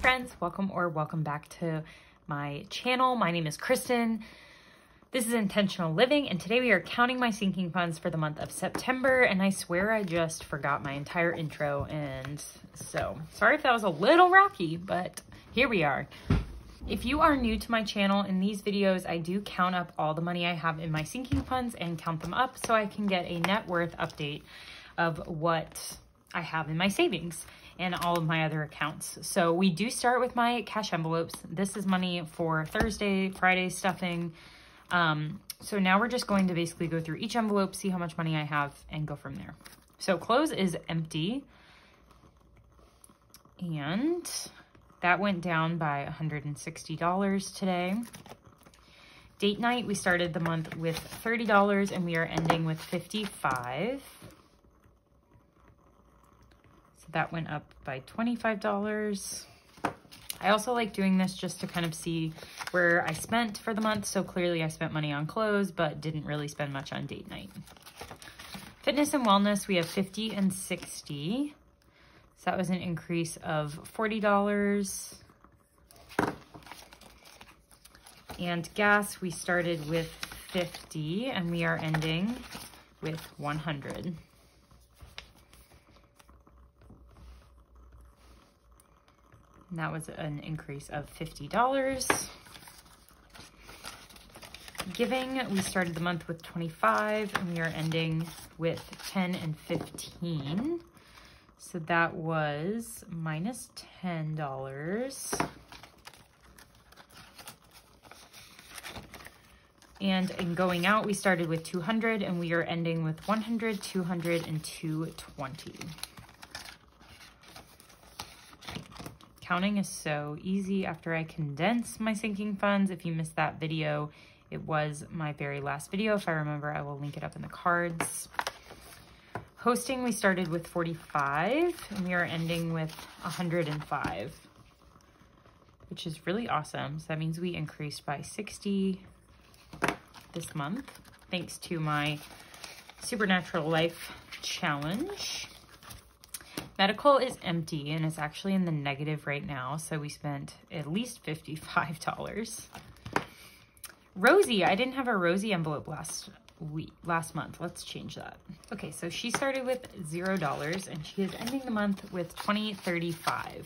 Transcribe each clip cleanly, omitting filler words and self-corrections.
friends, welcome back to my channel. My name is Kristen. This is Intentional Living, and today we are counting my sinking funds for the month of September, and I swear I just forgot my entire intro, and so sorry if that was a little rocky, but here we are. If you are new to my channel, in these videos I do count up all the money I have in my sinking funds and count them up so I can get a net worth update of what I have in my savings and all of my other accounts. So we do start with my cash envelopes. This is money for Thursday, Friday stuffing. So now we're just going to basically go through each envelope, see how much money I have, and go from there. So clothes is empty, and that went down by $160 today. Date night, we started the month with $30 and we are ending with $55. So that went up by $25. I also like doing this just to kind of see where I spent for the month. So clearly I spent money on clothes, but didn't really spend much on date night. Fitness and wellness, we have 50 and 60. So that was an increase of $40. And gas, we started with 50 and we are ending with 100. And that was an increase of $50. Giving, we started the month with 25 and we are ending with 10 and 15. So that was minus $10. And in going out, we started with 200 and we are ending with 100, 200, and 220. Counting is so easy after I condense my sinking funds. If you missed that video, it was my very last video. If I remember, I will link it up in the cards. Hosting, we started with 45 and we are ending with 105, which is really awesome. So that means we increased by 60 this month, thanks to my Supernatural Life Challenge. Medical is empty and it's actually in the negative right now. So we spent at least $55. Rosie, I didn't have a Rosie envelope last month. Let's change that. Okay, so she started with $0 and she is ending the month with $20.35.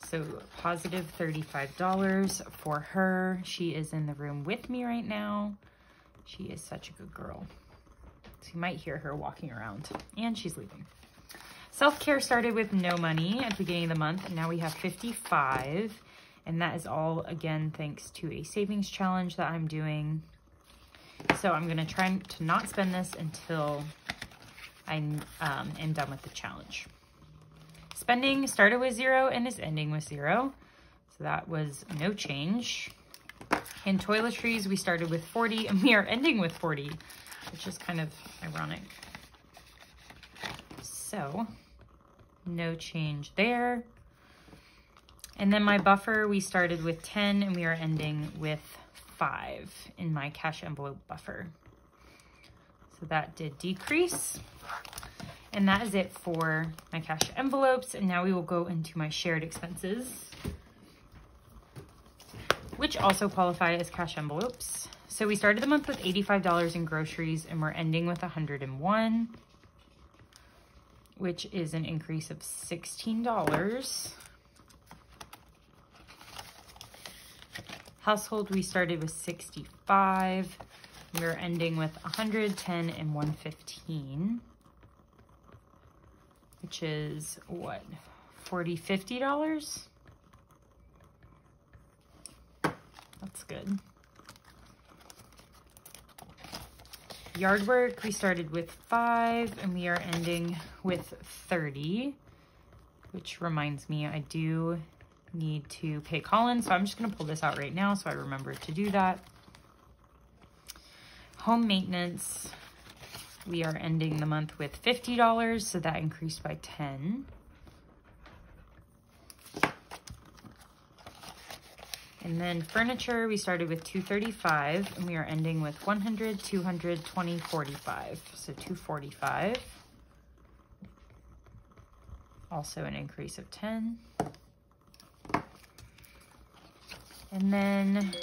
So positive $35 for her. She is in the room with me right now. She is such a good girl. So you might hear her walking around, and she's leaving. Self-care started with no money at the beginning of the month, and now we have 55. And that is all, again, thanks to a savings challenge that I'm doing. So I'm going to try to not spend this until I am done with the challenge. Spending started with 0 and is ending with 0. So that was no change. In toiletries, we started with 40 and we are ending with 40, which is kind of ironic. So no change there. And then my buffer, we started with 10 and we are ending with 5 in my cash envelope buffer. So that did decrease. And that is it for my cash envelopes. And now we will go into my shared expenses, which also qualify as cash envelopes. So we started the month with $85 in groceries and we're ending with 101, which is an increase of $16. Household, we started with 65. We're ending with 110 and 115, which is what, $40, $50? That's good. Yard work, we started with 5 and we are ending with 30, which reminds me I do need to pay Colin, so I'm just going to pull this out right now so I remember to do that. Home maintenance, we are ending the month with $50, so that increased by 10. And then furniture, we started with $235 and we are ending with $100, $200, $20, $45, so $245. Also an increase of 10. And then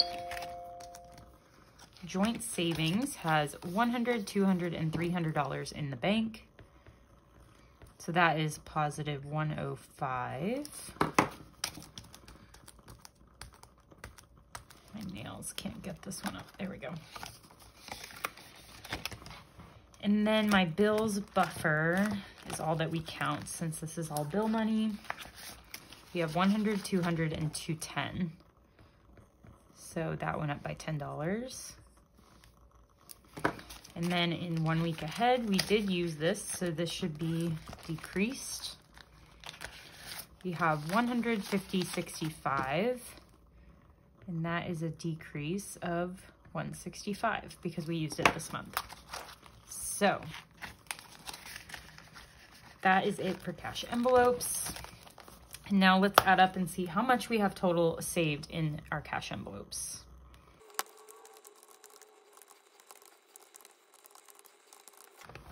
joint savings has $100, $200, and $300 in the bank. So that is positive 105. My nails can't get this one up. There we go. And then my bills buffer is all that we count since this is all bill money. We have 100, 200, and 210. So that went up by $10. And then in 1 week ahead, we did use this, so this should be decreased. We have 150, 65, and that is a decrease of 165 because we used it this month. So that is it for cash envelopes. And now let's add up and see how much we have total saved in our cash envelopes.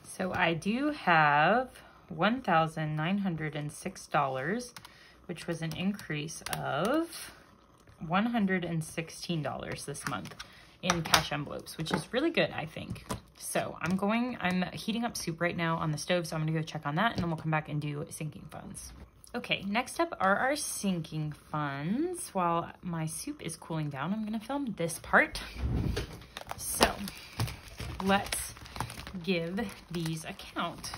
So I do have $1,906, which was an increase of $116 this month in cash envelopes, which is really good, I think. So I'm heating up soup right now on the stove, so I'm gonna go check on that, and then we'll come back and do sinking funds. Okay, next up are our sinking funds. While my soup is cooling down, I'm gonna film this part. So let's give these a count.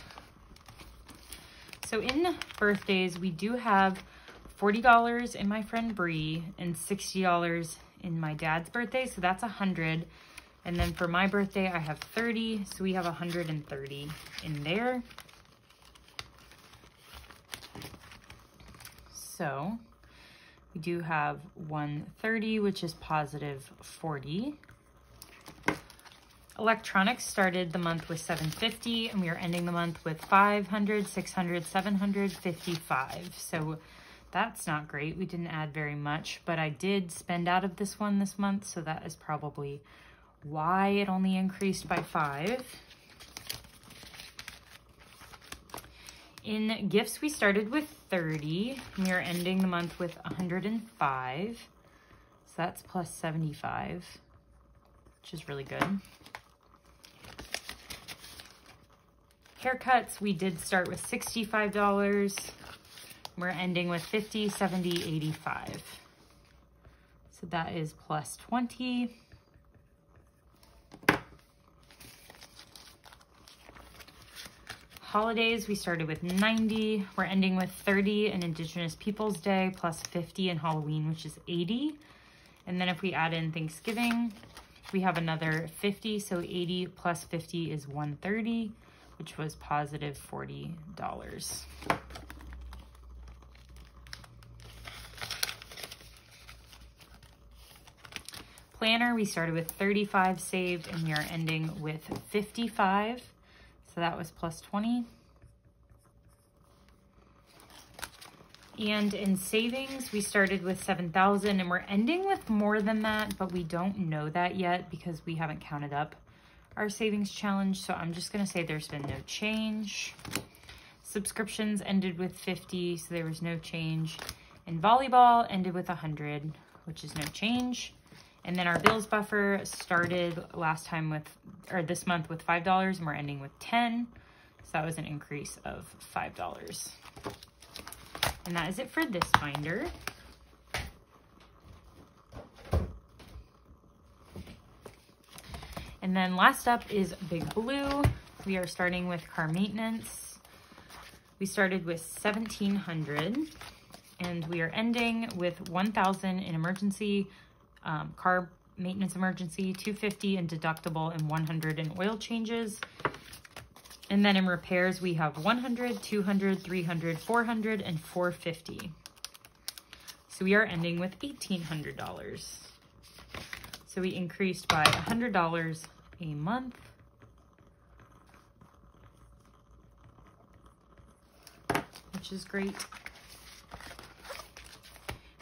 So in birthdays, we do have $40 in my friend Bree and $60 in my dad's birthday, so that's 100. And then for my birthday, I have 30, so we have 130 in there. So we do have 130, which is positive 40. Electronics started the month with $750, and we are ending the month with $500, $600, $755. So that's not great. We didn't add very much, but I did spend out of this one this month, so that is probably why it only increased by 5. In gifts, we started with 30, and we are ending the month with 105. So that's plus 75, which is really good. Haircuts, we did start with $65. We're ending with 50, 70, 85. So that is plus 20. Holidays, we started with 90. We're ending with 30 in Indigenous Peoples Day, plus 50 in Halloween, which is 80. And then if we add in Thanksgiving, we have another 50. So 80 plus 50 is 130, which was positive $40. Planner, we started with 35 saved, and we are ending with 55. So that was plus 20. And in savings, we started with 7,000, and we're ending with more than that, but we don't know that yet because we haven't counted up our savings challenge. So I'm just gonna say there's been no change. Subscriptions ended with 50, so there was no change. And volleyball ended with 100, which is no change. And then our bills buffer started this month with $5, and we're ending with 10. So that was an increase of $5. And that is it for this binder. And then last up is Big Blue. We are starting with car maintenance. We started with $1,700, and we are ending with $1,000 in emergency car maintenance emergency, $250 in deductible, and $100 in oil changes. And then in repairs, we have $100, $200, $300, $400, and $450. So we are ending with $1,800. So we increased by $100 a month. Which is great.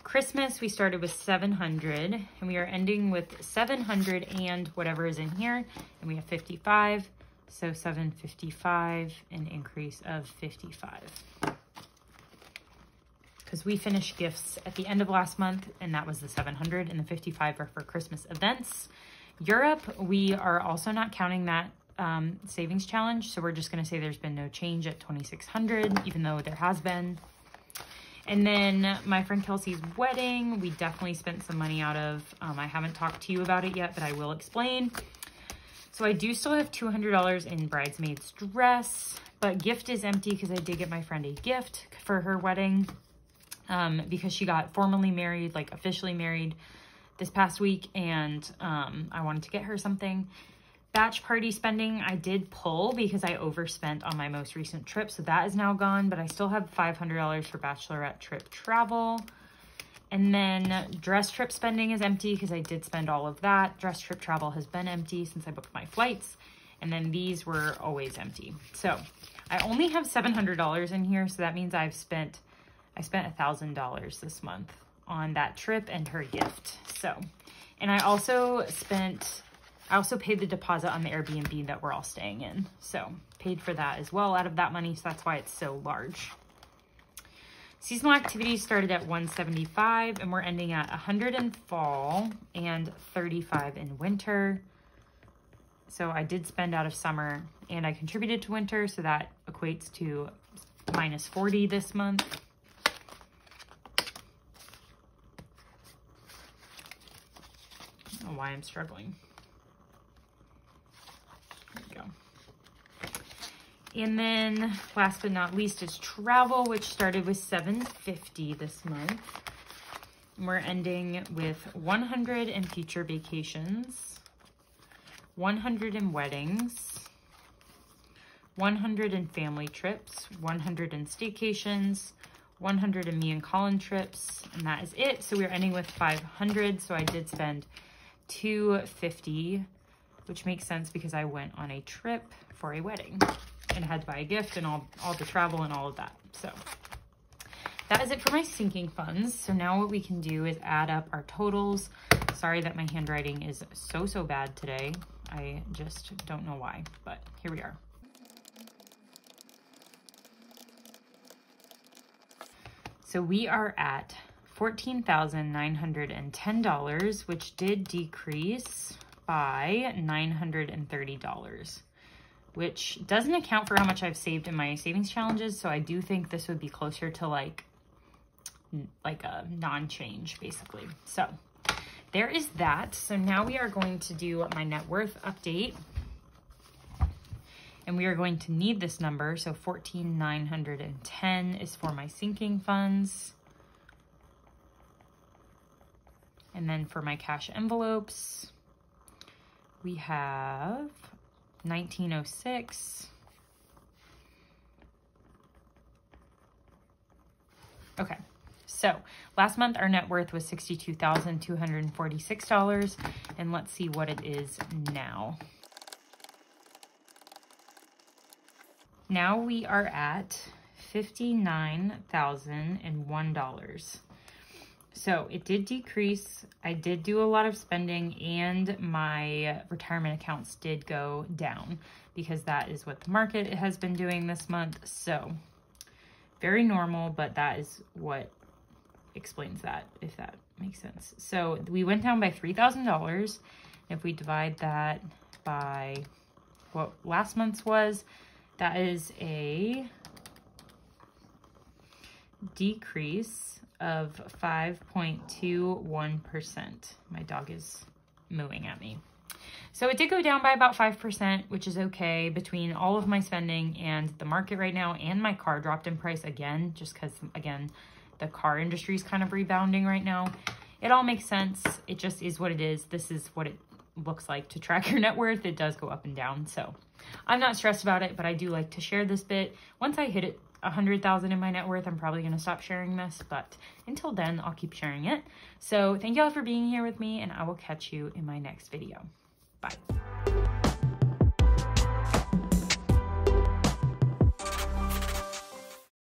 Christmas, we started with $700, and we are ending with $700 and whatever is in here, and we have 55, so $755, an increase of 55. because we finished gifts at the end of last month, and that was the 700, and the 55 are for Christmas events. Europe, we are also not counting that savings challenge, so we're just going to say there's been no change at 2,600, even though there has been. And then my friend Kelsey's wedding, we definitely spent some money out of. I haven't talked to you about it yet, but I will explain. So I do still have $200 in bridesmaid's dress, but gift is empty because I did get my friend a gift for her wedding because she got formally married, like officially married this past week, and I wanted to get her something. Batch party spending, I did pull because I overspent on my most recent trip, so that is now gone, but I still have $500 for bachelorette trip travel. And then dress trip spending is empty because I did spend all of that. Dress trip travel has been empty since I booked my flights, and then these were always empty. So I only have $700 in here, so that means I spent $1,000 this month on that trip and her gift. So, and I also paid the deposit on the Airbnb that we're all staying in. So paid for that as well out of that money. So that's why it's so large. Seasonal activities started at $175 and we're ending at $100 in fall and $35 in winter. So I did spend out of summer and I contributed to winter. So that equates to minus $40 this month. I don't know why I'm struggling. There we go. And then last but not least is travel, which started with $750 this month. And we're ending with 100 in future vacations, 100 in weddings, 100 in family trips, 100 in staycations, 100 in me and Colin trips, and that is it. So we're ending with 500. So I did spend $250, which makes sense because I went on a trip for a wedding and had to buy a gift and all the travel and all of that. So that is it for my sinking funds. So now what we can do is add up our totals. Sorry that my handwriting is so bad today. I just don't know why, but here we are. So we are at $14,910, which did decrease by $930, which doesn't account for how much I've saved in my savings challenges. So I do think this would be closer to like a non-change basically. So there is that. So now we are going to do my net worth update. And we are going to need this number. So 14,910 is for my sinking funds. And then for my cash envelopes, we have 1906. Okay, so last month our net worth was $62,246, and let's see what it is now. Now we are at $59,001. So it did decrease. I did do a lot of spending and my retirement accounts did go down because that is what the market has been doing this month. So very normal, but that is what explains that, if that makes sense. So we went down by $3,000. If we divide that by what last month's was, that is a decrease of 5.21%. My dog is mooing at me. So it did go down by about 5%, which is okay between all of my spending and the market right now, and my car dropped in price again, just because, again, the car industry is kind of rebounding right now. It all makes sense. It just is what it is. This is what it looks like to track your net worth. It does go up and down. So I'm not stressed about it, but I do like to share this bit. Once I hit it 100,000 in my net worth, I'm probably going to stop sharing this, but until then, I'll keep sharing it. So thank y'all for being here with me, and I will catch you in my next video. Bye.